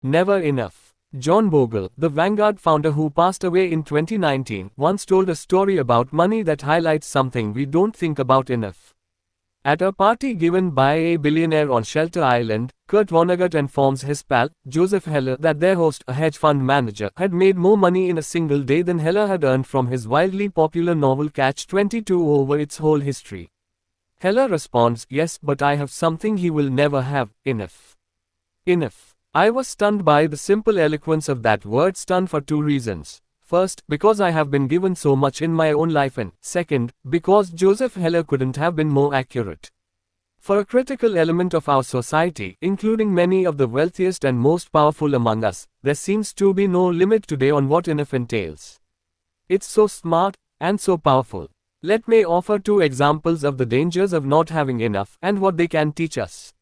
Never enough. John Bogle, the Vanguard founder who passed away in 2019, once told a story about money that highlights something we don't think about enough. At a party given by a billionaire on Shelter Island, Kurt Vonnegut informs his pal, Joseph Heller, that their host, a hedge fund manager, had made more money in a single day than Heller had earned from his wildly popular novel Catch-22 over its whole history. Heller responds, "Yes, but I have something he will never have, enough." Enough. I was stunned by the simple eloquence of that word, stunned for two reasons. First, because I have been given so much in my own life, and second, because Joseph Heller couldn't have been more accurate. For a critical element of our society, including many of the wealthiest and most powerful among us, there seems to be no limit today on what enough entails. It's so smart, and so powerful. Let me offer two examples of the dangers of not having enough, and what they can teach us.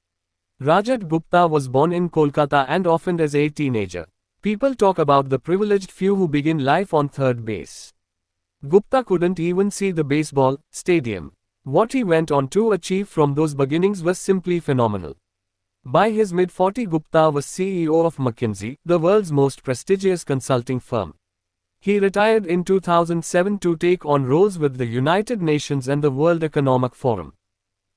Rajat Gupta was born in Kolkata and orphaned as a teenager. People talk about the privileged few who begin life on third base. Gupta couldn't even see the baseball stadium. What he went on to achieve from those beginnings was simply phenomenal. By his mid-40s, Gupta was CEO of McKinsey, the world's most prestigious consulting firm. He retired in 2007 to take on roles with the United Nations and the World Economic Forum.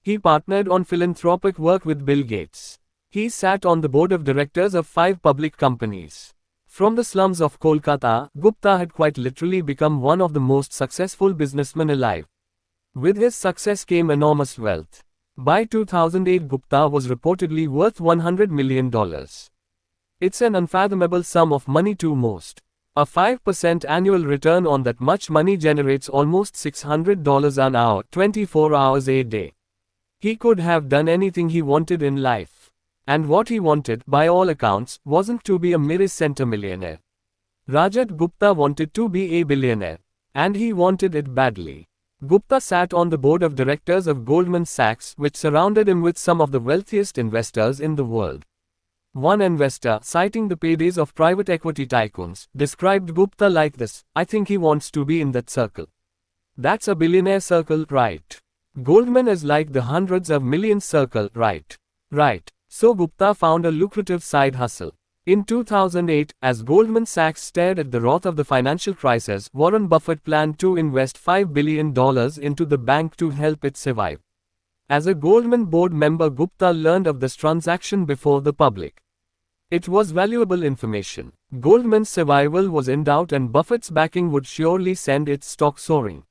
He partnered on philanthropic work with Bill Gates. He sat on the board of directors of 5 public companies. From the slums of Kolkata, Gupta had quite literally become one of the most successful businessmen alive. With his success came enormous wealth. By 2008, Gupta was reportedly worth $100 million. It's an unfathomable sum of money to most. A 5% annual return on that much money generates almost $600 an hour, 24 hours a day. He could have done anything he wanted in life. And what he wanted, by all accounts, wasn't to be a mere centimillionaire. Rajat Gupta wanted to be a billionaire. And he wanted it badly. Gupta sat on the board of directors of Goldman Sachs, which surrounded him with some of the wealthiest investors in the world. One investor, citing the paydays of private equity tycoons, described Gupta like this: "I think he wants to be in that circle. That's a billionaire circle, right? Goldman is like the hundreds of millions circle, right? Right." So Gupta found a lucrative side hustle. In 2008, as Goldman Sachs stared at the wrath of the financial crisis, Warren Buffett planned to invest $5 billion into the bank to help it survive. As a Goldman board member, Gupta learned of this transaction before the public. It was valuable information. Goldman's survival was in doubt, and Buffett's backing would surely send its stock soaring.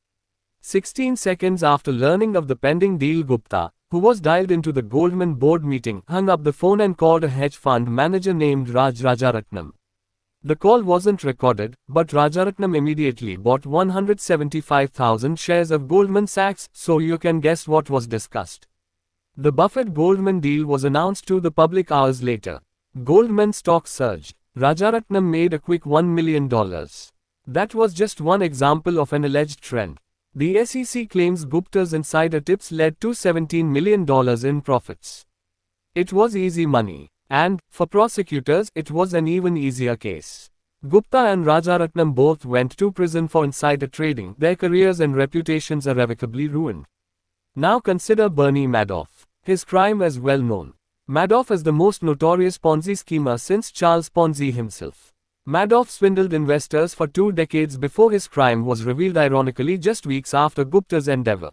16 seconds after learning of the pending deal, Gupta, who was dialed into the Goldman board meeting, hung up the phone and called a hedge fund manager named Raj Rajaratnam. The call wasn't recorded, but Rajaratnam immediately bought 175,000 shares of Goldman Sachs, so you can guess what was discussed. The Buffett-Goldman deal was announced to the public hours later. Goldman stock surged. Rajaratnam made a quick $1 million. That was just one example of an alleged trend. The SEC claims Gupta's insider tips led to $17 million in profits. It was easy money. And, for prosecutors, it was an even easier case. Gupta and Rajaratnam both went to prison for insider trading, their careers and reputations irrevocably ruined. Now consider Bernie Madoff. His crime is well known. Madoff is the most notorious Ponzi schemer since Charles Ponzi himself. Madoff swindled investors for 2 decades before his crime was revealed, ironically just weeks after Gupta's endeavor.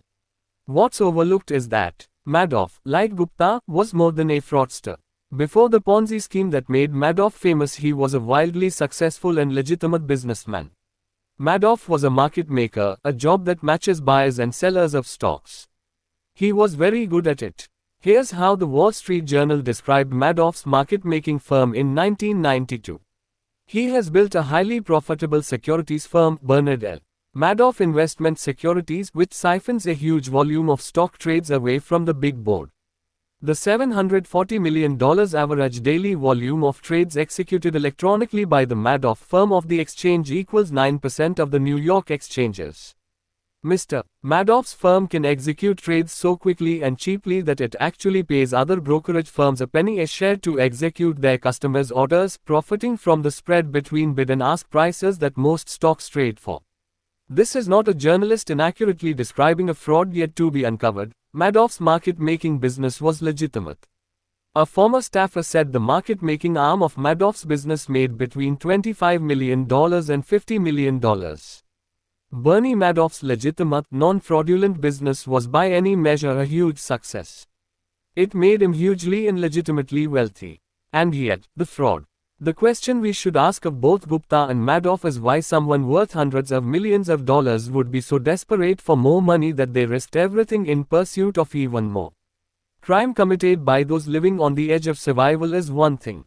What's overlooked is that Madoff, like Gupta, was more than a fraudster. Before the Ponzi scheme that made Madoff famous, he was a wildly successful and legitimate businessman. Madoff was a market maker, a job that matches buyers and sellers of stocks. He was very good at it. Here's how the Wall Street Journal described Madoff's market-making firm in 1992. He has built a highly profitable securities firm, Bernard L. Madoff Investment Securities, which siphons a huge volume of stock trades away from the big board. The $740 million average daily volume of trades executed electronically by the Madoff firm of the exchange equals 9% of the New York exchanges. Mr. Madoff's firm can execute trades so quickly and cheaply that it actually pays other brokerage firms a penny a share to execute their customers' orders, profiting from the spread between bid and ask prices that most stocks trade for. This is not a journalist inaccurately describing a fraud yet to be uncovered. Madoff's market-making business was legitimate. A former staffer said the market-making arm of Madoff's business made between $25 million and $50 million. Bernie Madoff's legitimate, non-fraudulent business was by any measure a huge success. It made him hugely and legitimately wealthy. And yet, the fraud. The question we should ask of both Gupta and Madoff is why someone worth hundreds of millions of dollars would be so desperate for more money that they risked everything in pursuit of even more. Crime committed by those living on the edge of survival is one thing.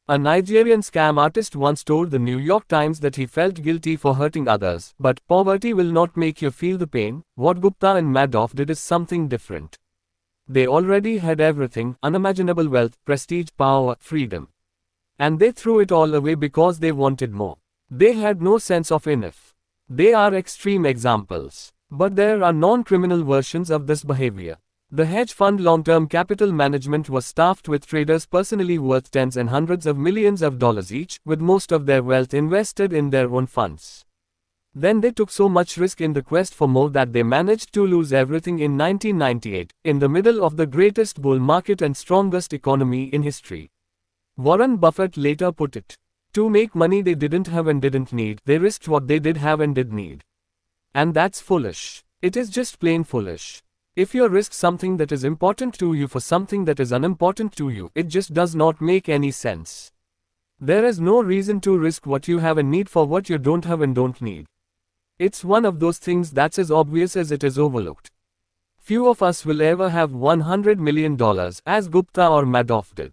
A Nigerian scam artist once told the New York Times that he felt guilty for hurting others, but poverty will not make you feel the pain. What Gupta and Madoff did is something different. They already had everything: unimaginable wealth, prestige, power, freedom. And they threw it all away because they wanted more. They had no sense of enough. They are extreme examples. But there are non-criminal versions of this behavior. The hedge fund long-term capital management was staffed with traders personally worth tens and hundreds of millions of dollars each, with most of their wealth invested in their own funds. Then they took so much risk in the quest for more that they managed to lose everything in 1998, in the middle of the greatest bull market and strongest economy in history. Warren Buffett later put it. To make money they didn't have and didn't need, they risked what they did have and did need. And that's foolish. It is just plain foolish. If you risk something that is important to you for something that is unimportant to you, it just does not make any sense. There is no reason to risk what you have and need for what you don't have and don't need. It's one of those things that's as obvious as it is overlooked. Few of us will ever have $100 million, as Gupta or Madoff did.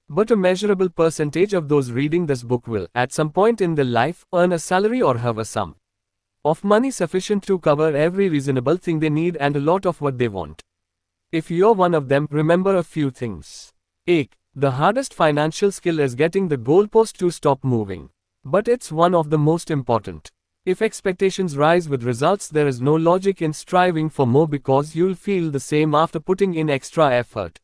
But a measurable percentage of those reading this book will, at some point in their life, earn a salary or have a sum of money sufficient to cover every reasonable thing they need and a lot of what they want. If you're one of them, remember a few things. A. The hardest financial skill is getting the goalpost to stop moving. But it's one of the most important. If expectations rise with results, there is no logic in striving for more because you'll feel the same after putting in extra effort.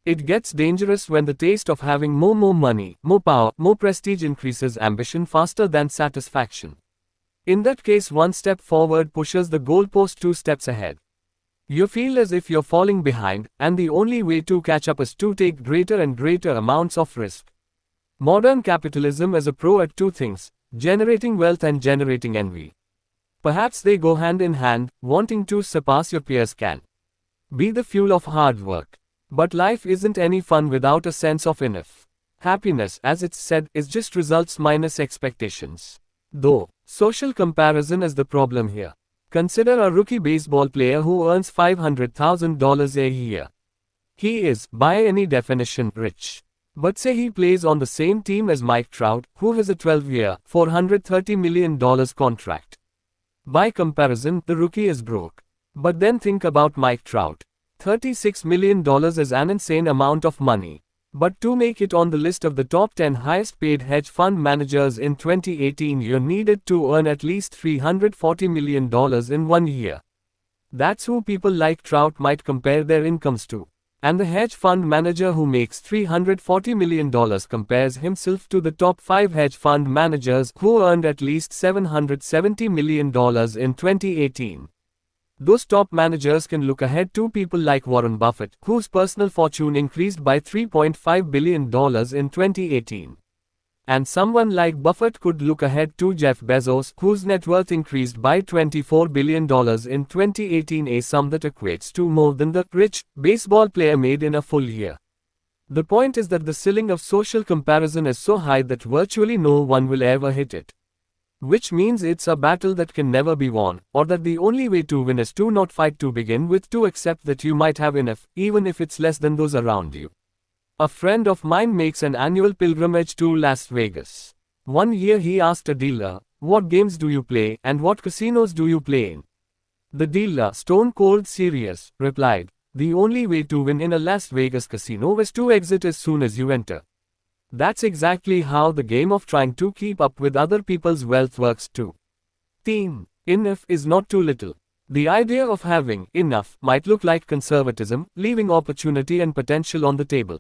It gets dangerous when the taste of having more money, more power, more prestige increases ambition faster than satisfaction. In that case, one step forward pushes the goalpost 2 steps ahead. You feel as if you're falling behind, and the only way to catch up is to take greater and greater amounts of risk. Modern capitalism is a pro at 2 things: generating wealth and generating envy. Perhaps they go hand in hand. Wanting to surpass your peers can be the fuel of hard work. But life isn't any fun without a sense of enough. Happiness, as it's said, is just results minus expectations. Though, social comparison is the problem here. Consider a rookie baseball player who earns $500,000 a year. He is, by any definition, rich. But say he plays on the same team as Mike Trout, who has a 12-year, $430 million contract. By comparison, the rookie is broke. But then think about Mike Trout. $36 million is an insane amount of money. But to make it on the list of the top 10 highest paid hedge fund managers in 2018, you needed to earn at least $340 million in 1 year. That's who people like Trout might compare their incomes to. And the hedge fund manager who makes $340 million compares himself to the top 5 hedge fund managers who earned at least $770 million in 2018. Those top managers can look ahead to people like Warren Buffett, whose personal fortune increased by $3.5 billion in 2018. And someone like Buffett could look ahead to Jeff Bezos, whose net worth increased by $24 billion in 2018, a sum that equates to more than the rich baseball player made in a full year. The point is that the ceiling of social comparison is so high that virtually no one will ever hit it. Which means it's a battle that can never be won, or that the only way to win is to not fight to begin with, to accept that you might have enough, even if it's less than those around you. A friend of mine makes an annual pilgrimage to Las Vegas. One year he asked a dealer, "What games do you play, and what casinos do you play in?" The dealer, stone cold serious, replied, "The only way to win in a Las Vegas casino is to exit as soon as you enter." That's exactly how the game of trying to keep up with other people's wealth works too. Team. Enough is not too little. The idea of having enough might look like conservatism, leaving opportunity and potential on the table.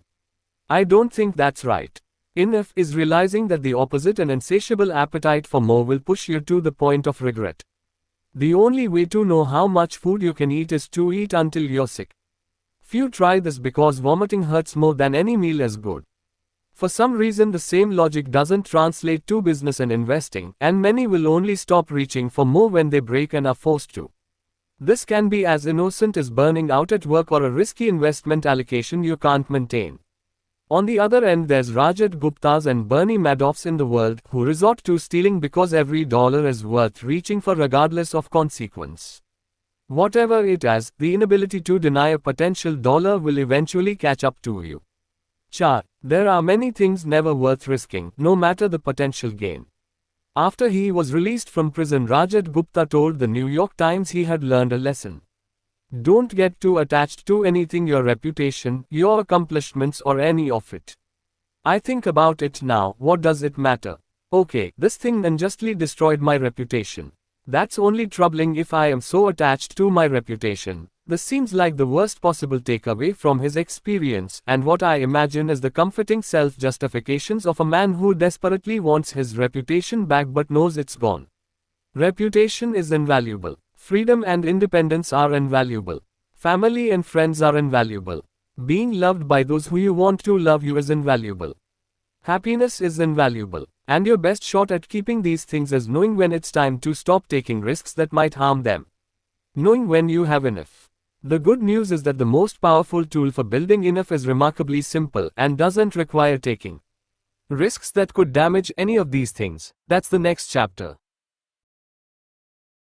I don't think that's right. Enough is realizing that the opposite, an insatiable appetite for more, will push you to the point of regret. The only way to know how much food you can eat is to eat until you're sick. Few try this because vomiting hurts more than any meal is good. For some reason, the same logic doesn't translate to business and investing, and many will only stop reaching for more when they break and are forced to. This can be as innocent as burning out at work or a risky investment allocation you can't maintain. On the other end, there's Rajat Guptas and Bernie Madoffs in the world who resort to stealing because every dollar is worth reaching for regardless of consequence. Whatever it is, the inability to deny a potential dollar will eventually catch up to you. Char, there are many things never worth risking, no matter the potential gain. After he was released from prison, Rajat Gupta told the New York Times he had learned a lesson. Don't get too attached to anything, your reputation, your accomplishments, or any of it. I think about it now, what does it matter? Okay, this thing unjustly destroyed my reputation. That's only troubling if I am so attached to my reputation. This seems like the worst possible takeaway from his experience, and what I imagine is the comforting self-justifications of a man who desperately wants his reputation back but knows it's gone. Reputation is invaluable. Freedom and independence are invaluable. Family and friends are invaluable. Being loved by those who you want to love you is invaluable. Happiness is invaluable. And your best shot at keeping these things is knowing when it's time to stop taking risks that might harm them. Knowing when you have enough. The good news is that the most powerful tool for building enough is remarkably simple and doesn't require taking risks that could damage any of these things. That's the next chapter.